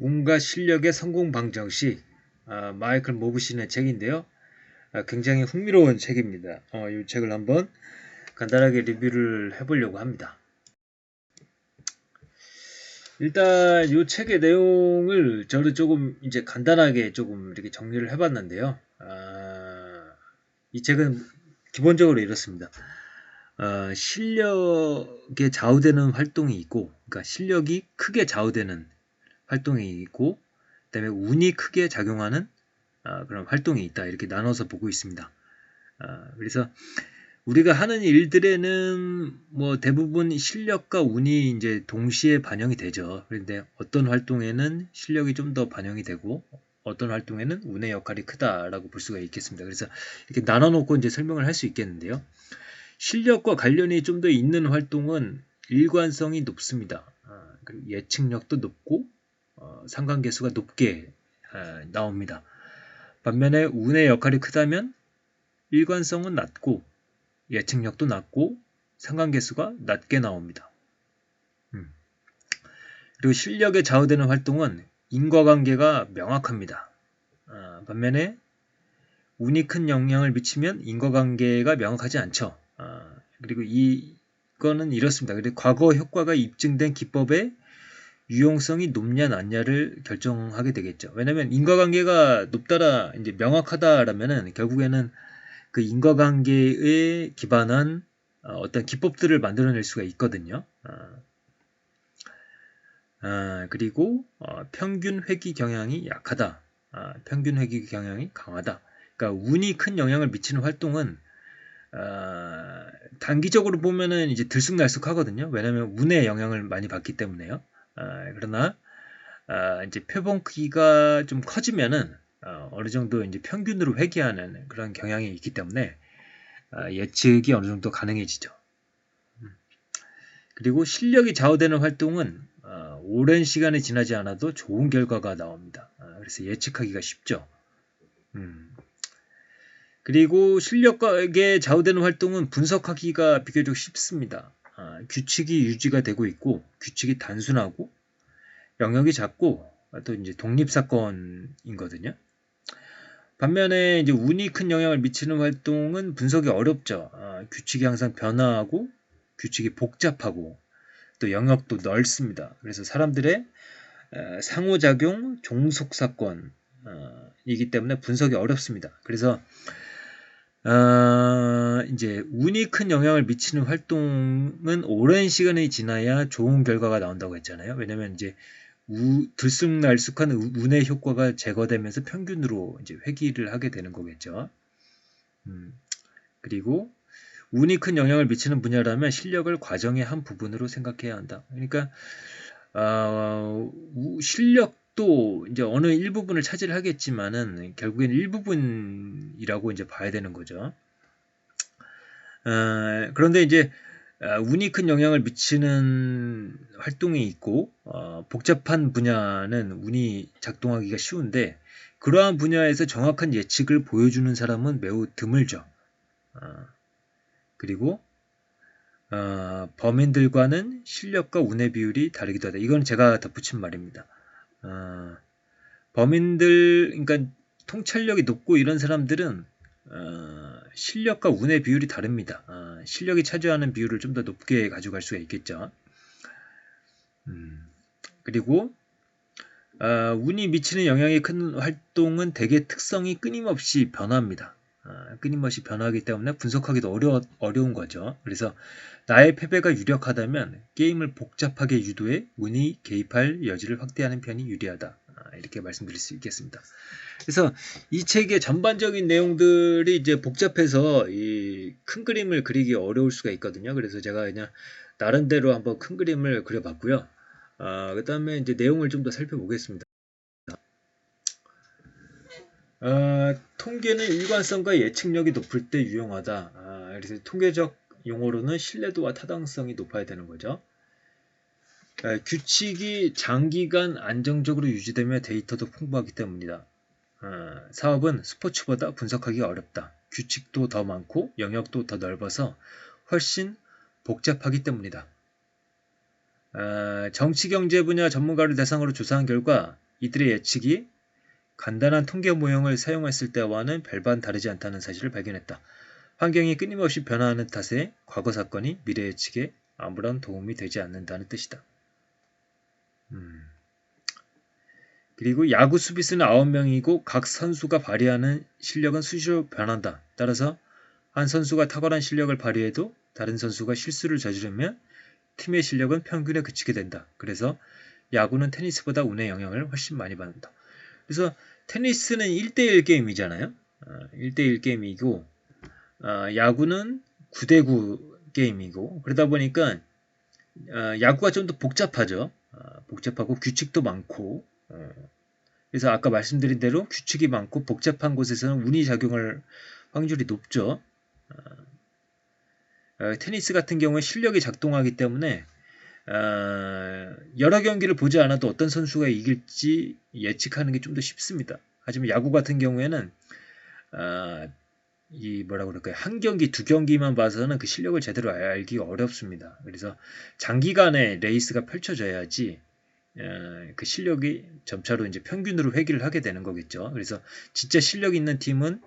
운과 실력의 성공 방정식, 마이클 모브신의 책인데요. 굉장히 흥미로운 책입니다. 이 책을 한번 간단하게 리뷰를 해보려고 합니다. 일단 이 책의 내용을 저는 조금 이제 간단하게 조금 이렇게 정리를 해봤는데요. 이 책은 기본적으로 이렇습니다. 실력에 좌우되는 활동이 있고, 그러니까 실력이 크게 좌우되는 활동이 있고, 그다음에 운이 크게 작용하는 그런 활동이 있다. 이렇게 나눠서 보고 있습니다. 그래서 우리가 하는 일들에는 뭐 대부분 실력과 운이 이제 동시에 반영이 되죠. 그런데 어떤 활동에는 실력이 좀 더 반영이 되고 어떤 활동에는 운의 역할이 크다라고 볼 수가 있겠습니다. 그래서 이렇게 나눠 놓고 이제 설명을 할 수 있겠는데요. 실력과 관련이 좀 더 있는 활동은 일관성이 높습니다. 그리고 예측력도 높고 상관계수가 높게 나옵니다. 반면에 운의 역할이 크다면 일관성은 낮고 예측력도 낮고 상관계수가 낮게 나옵니다. 그리고 실력에 좌우되는 활동은 인과관계가 명확합니다. 반면에 운이 큰 영향을 미치면 인과관계가 명확하지 않죠. 그리고 이거는 이렇습니다. 그리고 과거 효과가 입증된 기법의 유용성이 높냐 낮냐를 결정하게 되겠죠. 왜냐하면 인과관계가 높다라 이제 명확하다라면은 결국에는 그 인과관계에 기반한 어떤 기법들을 만들어낼 수가 있거든요. 그리고 평균 회귀 경향이 약하다. 평균 회귀 경향이 강하다. 그러니까 운이 큰 영향을 미치는 활동은 단기적으로 보면은 이제 들쑥날쑥하거든요. 왜냐하면 운의 영향을 많이 받기 때문에요. 그러나 이제 표본 크기가 좀 커지면은 어느 정도 이제 평균으로 회귀하는 그런 경향이 있기 때문에 예측이 어느 정도 가능해지죠. 그리고 실력이 좌우되는 활동은 오랜 시간이 지나지 않아도 좋은 결과가 나옵니다. 그래서 예측하기가 쉽죠. 그리고 실력에 좌우되는 활동은 분석하기가 비교적 쉽습니다. 규칙이 유지가 되고 있고 규칙이 단순하고 영역이 작고 또 이제 독립사건이거든요. 반면에 이제 운이 큰 영향을 미치는 활동은 분석이 어렵죠. 규칙이 항상 변화하고 규칙이 복잡하고 또 영역도 넓습니다. 그래서 사람들의 상호작용, 종속사건이기 때문에 분석이 어렵습니다. 그래서 이제 운이 큰 영향을 미치는 활동은 오랜 시간이 지나야 좋은 결과가 나온다고 했잖아요. 왜냐면 이제 들쑥날쑥한 운의 효과가 제거되면서 평균으로 이제 회귀를 하게 되는 거겠죠. 그리고 운이 큰 영향을 미치는 분야라면 실력을 과정의 한 부분으로 생각해야 한다. 그러니까 실력도 이제 어느 일부분을 차지를 하겠지만은 결국엔 일부분이라고 이제 봐야 되는 거죠. 그런데 이제 운이 큰 영향을 미치는 활동이 있고 복잡한 분야는 운이 작동하기가 쉬운데 그러한 분야에서 정확한 예측을 보여주는 사람은 매우 드물죠. 그리고 범인들과는 실력과 운의 비율이 다르기도 하다. 이건 제가 덧붙인 말입니다. 범인들, 그러니까 통찰력이 높고 이런 사람들은 실력과 운의 비율이 다릅니다. 실력이 차지하는 비율을 좀 더 높게 가져갈 수가 있겠죠. 그리고 운이 미치는 영향이 큰 활동은 대개 특성이 끊임없이 변합니다. 끊임없이 변하기 때문에 분석하기도 어려운 거죠. 그래서 나의 패배가 유력하다면 게임을 복잡하게 유도해 운이 개입할 여지를 확대하는 편이 유리하다. 이렇게 말씀드릴 수 있겠습니다. 그래서 이 책의 전반적인 내용들이 이제 복잡해서 이 큰 그림을 그리기 어려울 수가 있거든요. 그래서 제가 그냥 나름대로 한번 큰 그림을 그려봤고요. 그 다음에 이제 내용을 좀 더 살펴보겠습니다. 통계는 일관성과 예측력이 높을 때 유용하다. 그래서 통계적 용어로는 신뢰도와 타당성이 높아야 되는 거죠. 규칙이 장기간 안정적으로 유지되며 데이터도 풍부하기 때문이다. 사업은 스포츠보다 분석하기가 어렵다. 규칙도 더 많고 영역도 더 넓어서 훨씬 복잡하기 때문이다. 정치 경제 분야 전문가를 대상으로 조사한 결과 이들의 예측이 간단한 통계 모형을 사용했을 때와는 별반 다르지 않다는 사실을 발견했다. 환경이 끊임없이 변화하는 탓에 과거 사건이 미래 예측에 아무런 도움이 되지 않는다는 뜻이다. 그리고 야구 수비수는 9명이고 각 선수가 발휘하는 실력은 수시로 변한다. 따라서 한 선수가 탁월한 실력을 발휘해도 다른 선수가 실수를 저지르면 팀의 실력은 평균에 그치게 된다. 그래서 야구는 테니스보다 운의 영향을 훨씬 많이 받는다. 그래서 테니스는 1대1 게임이잖아요. 1대1 게임이고 야구는 9대9 게임이고 그러다 보니까 야구가 좀 더 복잡하죠. 복잡하고 규칙도 많고 그래서 아까 말씀드린 대로 규칙이 많고 복잡한 곳에서는 운이 작용할 확률이 높죠. 테니스 같은 경우에 실력이 작동하기 때문에 여러 경기를 보지 않아도 어떤 선수가 이길지 예측하는 게 좀 더 쉽습니다. 하지만 야구 같은 경우에는 한 경기, 두 경기만 봐서는 그 실력을 제대로 알기 어렵습니다. 그래서 장기간의 레이스가 펼쳐져야지 그 실력이 점차로 이제 평균으로 회귀를 하게 되는 거겠죠. 그래서 진짜 실력 있는 팀은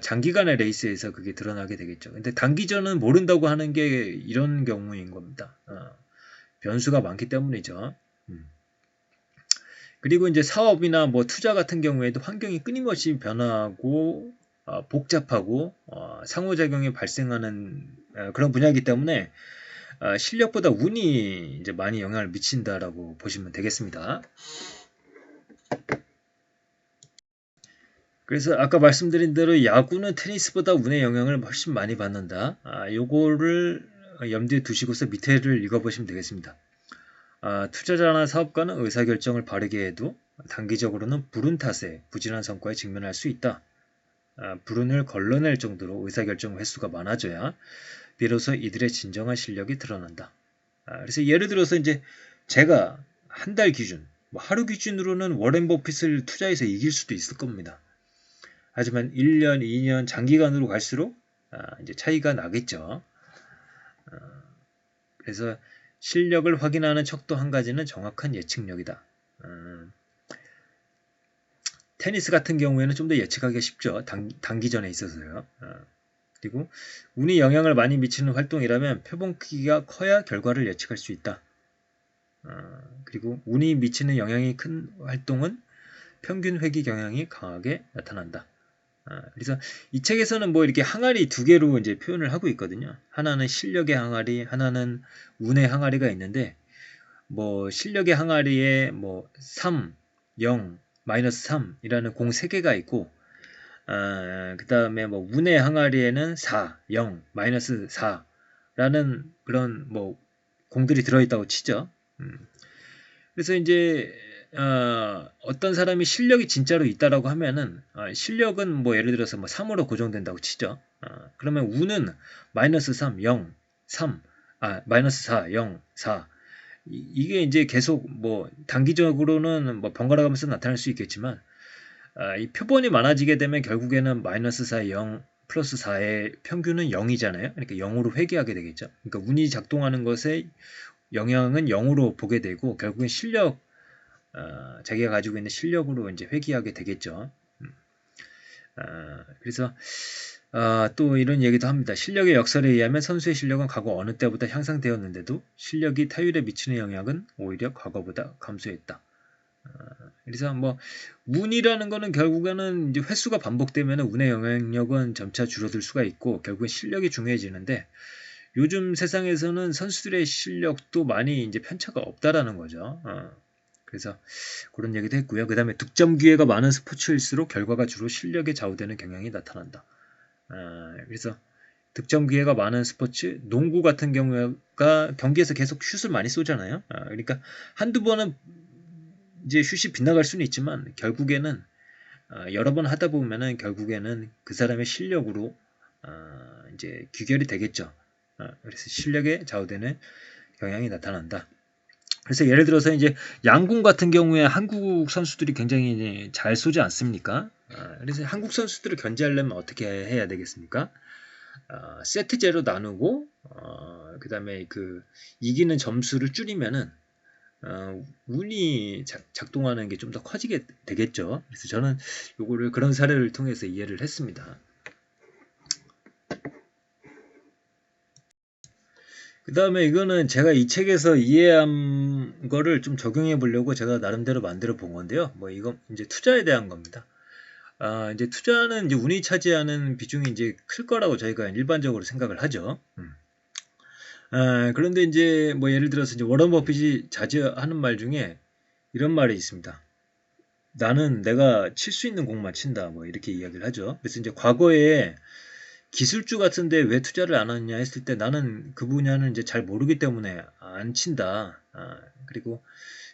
장기간의 레이스에서 그게 드러나게 되겠죠. 근데 단기전은 모른다고 하는 게 이런 경우인 겁니다. 변수가 많기 때문이죠. 그리고 이제 사업이나 뭐 투자 같은 경우에도 환경이 끊임없이 변화하고 복잡하고 상호작용이 발생하는 그런 분야이기 때문에 실력보다 운이 이제 많이 영향을 미친다라고 보시면 되겠습니다. 그래서 아까 말씀드린 대로 야구는 테니스보다 운의 영향을 훨씬 많이 받는다. 요거를 염두에 두시고서 밑에를 읽어보시면 되겠습니다. 투자자나 사업가는 의사결정을 바르게 해도 단기적으로는 불운 탓에 부진한 성과에 직면할 수 있다. 불운을 걸러낼 정도로 의사결정 횟수가 많아져야 비로소 이들의 진정한 실력이 드러난다. 그래서 예를 들어서 이제 제가 한 달 기준, 하루 기준으로는 워렌 버핏을 투자해서 이길 수도 있을 겁니다. 하지만 1년, 2년 장기간으로 갈수록 이제 차이가 나겠죠. 그래서 실력을 확인하는 척도 한 가지는 정확한 예측력이다. 테니스 같은 경우에는 좀 더 예측하기가 쉽죠. 단기전에 있어서요. 그리고 운이 영향을 많이 미치는 활동이라면 표본 크기가 커야 결과를 예측할 수 있다. 그리고 운이 미치는 영향이 큰 활동은 평균 회귀 경향이 강하게 나타난다. 그래서 이 책에서는 뭐 이렇게 항아리 두 개로 이제 표현을 하고 있거든요. 하나는 실력의 항아리, 하나는 운의 항아리가 있는데, 뭐 실력의 항아리에 뭐 3, 0, 마이너스 3이라는 공 3개가 있고, 그 다음에 뭐 운의 항아리에는 4, 0, 마이너스 4라는 그런 뭐 공들이 들어있다고 치죠. 그래서 이제 어떤 사람이 실력이 진짜로 있다라고 하면은 실력은 뭐 예를 들어서 뭐 3으로 고정된다고 치죠. 그러면 운은 마이너스 3, 0, 3, 마이너스 4, 0, 4 이게 이제 계속 뭐 단기적으로는 뭐 번갈아 가면서 나타날 수 있겠지만 이 표본이 많아지게 되면 결국에는 마이너스 4, 0, 플러스 4의 평균은 0이잖아요. 그러니까 0으로 회귀하게 되겠죠. 그러니까 운이 작동하는 것에 영향은 0으로 보게 되고 결국엔 실력 자기가 가지고 있는 실력으로 이제 회귀하게 되겠죠. 그래서 또 이런 얘기도 합니다. 실력의 역설에 의하면 선수의 실력은 과거 어느 때보다 향상되었는데도 실력이 타율에 미치는 영향은 오히려 과거보다 감소했다. 그래서 뭐 운이라는 거는 결국에는 이제 횟수가 반복되면 운의 영향력은 점차 줄어들 수가 있고 결국엔 실력이 중요해지는데 요즘 세상에서는 선수들의 실력도 많이 이제 편차가 없다라는 거죠. 그래서 그런 얘기도 했고요. 그 다음에 득점 기회가 많은 스포츠일수록 결과가 주로 실력에 좌우되는 경향이 나타난다. 그래서 득점 기회가 많은 스포츠, 농구 같은 경우가 경기에서 계속 슛을 많이 쏘잖아요. 그러니까 한두 번은 이제 슛이 빗나갈 수는 있지만 결국에는 여러 번 하다 보면은 결국에는 그 사람의 실력으로 이제 귀결이 되겠죠. 그래서 실력에 좌우되는 경향이 나타난다. 그래서 예를 들어서 이제 양궁 같은 경우에 한국 선수들이 굉장히 잘 쏘지 않습니까? 그래서 한국 선수들을 견제하려면 어떻게 해야 되겠습니까? 세트제로 나누고 그 다음에 그 이기는 점수를 줄이면은 운이 작동하는 게 좀 더 커지게 되겠죠. 그래서 저는 요거를 그런 사례를 통해서 이해를 했습니다. 그 다음에 이거는 제가 이 책에서 이해한 거를 좀 적용해 보려고 제가 나름대로 만들어 본 건데요. 뭐 이건 이제 투자에 대한 겁니다. 이제 투자는 이제 운이 차지하는 비중이 이제 클 거라고 저희가 일반적으로 생각을 하죠. 그런데 이제 뭐 예를 들어서 이제 워런 버핏이 자주 하는 말 중에 이런 말이 있습니다. 나는 내가 칠 수 있는 공만 친다. 뭐 이렇게 이야기를 하죠. 그래서 이제 과거에 기술주 같은데 왜 투자를 안 하느냐 했을 때 나는 그 분야는 이제 잘 모르기 때문에 안 친다. 그리고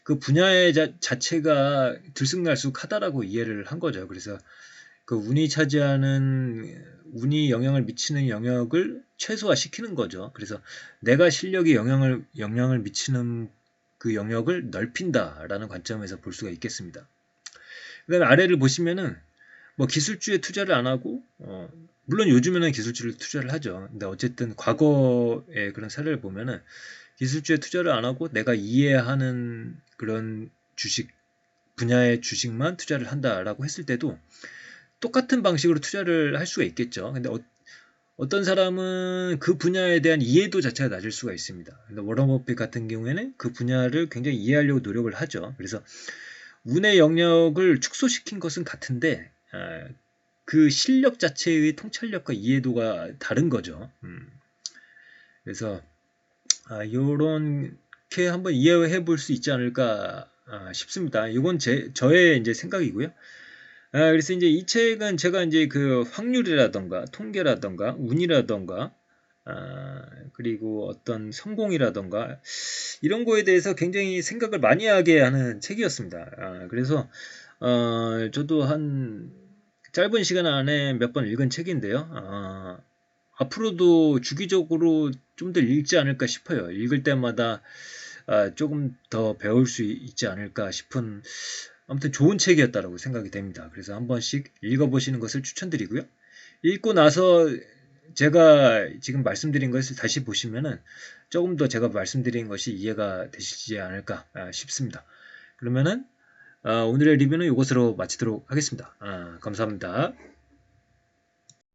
그 분야의 자체가 들쑥날쑥하다라고 이해를 한 거죠. 그래서 그 운이 영향을 미치는 영역을 최소화시키는 거죠. 그래서 내가 실력이 영향을 미치는 그 영역을 넓힌다라는 관점에서 볼 수가 있겠습니다. 그다음에 아래를 보시면은 뭐 기술주에 투자를 안 하고 물론 요즘에는 기술주를 투자를 하죠. 근데 어쨌든 과거의 그런 사례를 보면은 기술주에 투자를 안 하고 내가 이해하는 그런 분야의 주식만 투자를 한다라고 했을 때도 똑같은 방식으로 투자를 할 수가 있겠죠. 근데 어떤 사람은 그 분야에 대한 이해도 자체가 낮을 수가 있습니다. 근데 워런 버핏 같은 경우에는 그 분야를 굉장히 이해하려고 노력을 하죠. 그래서 운의 영역을 축소시킨 것은 같은데 그 실력 자체의 통찰력과 이해도가 다른 거죠. 그래서 요렇게 한번 이해해 볼 수 있지 않을까 싶습니다. 이건 저의 이제 생각이고요. 그래서 이제 이 책은 제가 이제 그 확률이라던가 통계라던가 운이라던가 그리고 어떤 성공이라던가 이런 거에 대해서 굉장히 생각을 많이 하게 하는 책이었습니다. 그래서 저도 한 짧은 시간 안에 몇 번 읽은 책인데요. 앞으로도 주기적으로 좀 더 읽지 않을까 싶어요. 읽을 때마다 조금 더 배울 수 있지 않을까 싶은 아무튼 좋은 책이었다고 생각이 됩니다. 그래서 한 번씩 읽어보시는 것을 추천드리고요. 읽고 나서 제가 지금 말씀드린 것을 다시 보시면은 조금 더 제가 말씀드린 것이 이해가 되시지 않을까 싶습니다. 그러면은 오늘의 리뷰는 이것으로 마치도록 하겠습니다. 감사합니다.